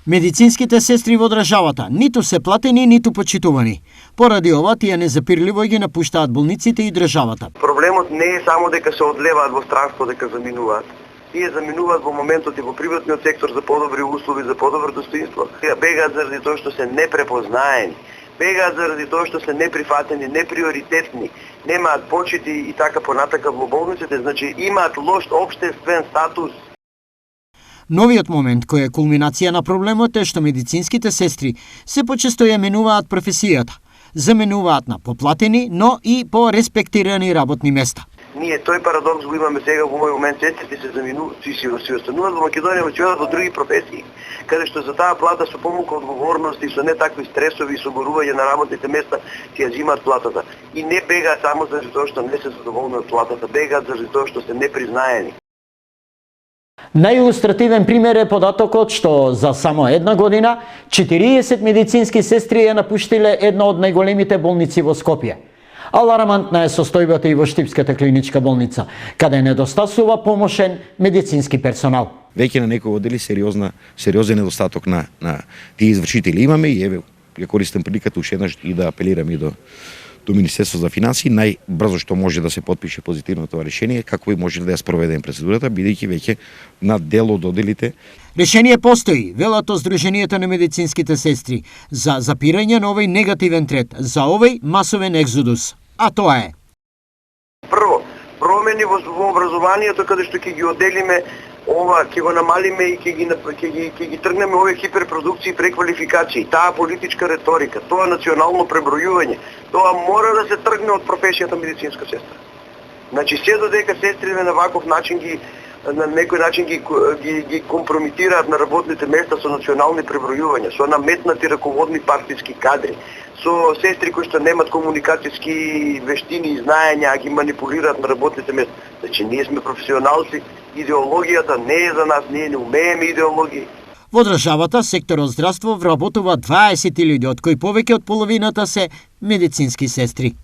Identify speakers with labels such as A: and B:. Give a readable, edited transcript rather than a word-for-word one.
A: Медицинските сестри во државата ниту се платени, ниту почитувани. Поради ова, тие незапирливо ги напуштаат болниците и државата.
B: Проблемот не е само дека се одлеваат во странство, дека заминуваат. Тие заминуваат во моментот и во приватниот сектор за подобри услови, за подобро достоинство. Тие бегаат заради тоа што се непрепознаени. Бегаат заради тоа што се неприфатени, неприоритетни, немаат почити и така понатака во болниците, значи имаат лош општествен статус.
A: Новиот момент кој е кулминација на проблемот е што медицинските сестри се почесто ја менуваат професијата. Заменуваат на поплатени, но и по респектирани работни места.
B: Ние тој парадокс го имаме сега во овој момент, сестрите се остануваат во Македонија, ќе одат во други професии, каде што за таа плата со помалку одговорност и со не такви стресови и соборување на работните места ќе ја земаат платата. И не бегаат само заради тоа што не се задоволни од платата, бегаат заради тоа што се непризнаени.
A: Најилустративен пример е податокот што за само една година 40 медицински сестри ја напуштиле една од најголемите болници во Скопје. Аларамантна е состојбата и во Штипската клиничка болница, каде недостасува помошен медицински персонал.
C: Веќе на некои одели сериозен недостаток на тие извршители имаме и еве ја користам приликата уште еднаш и да апелирам и до Министерство за финансии најбрзо што може да се потпише позитивно тоа решение, како и може да ја спроведеме процедурата, бидејќи веќе на дел од оделите.
A: Решение постои, велат Сдруженијето на медицинските сестри, за запирање на овој негативен трет, за овој масовен екзодус. А тоа е:
B: прво, промени во образованието, каде што ќе ги оделиме ова, ќе го намалиме и ќе ги тргнеме овие хиперпродукции и преквалификации, таа политичка реторика, тоа национално пребројување, тоа мора да се тргне од професијата медицинска сестра. Значи, се додека сестрите на ваков начин на некој начин ги компрометираат на работните места со национални пребројувања, со наметнати раководни партиски кадри, со сестри кои што немат комуникацијски вештини и знаења, а ги манипулираат на работните места. Значи, ние сме професионалци, идеологијата не е за нас, ние не умееме идеологија.
A: Во државата, секторот здравство вработува 20.000, од кои повеќе од половината се медицински сестри.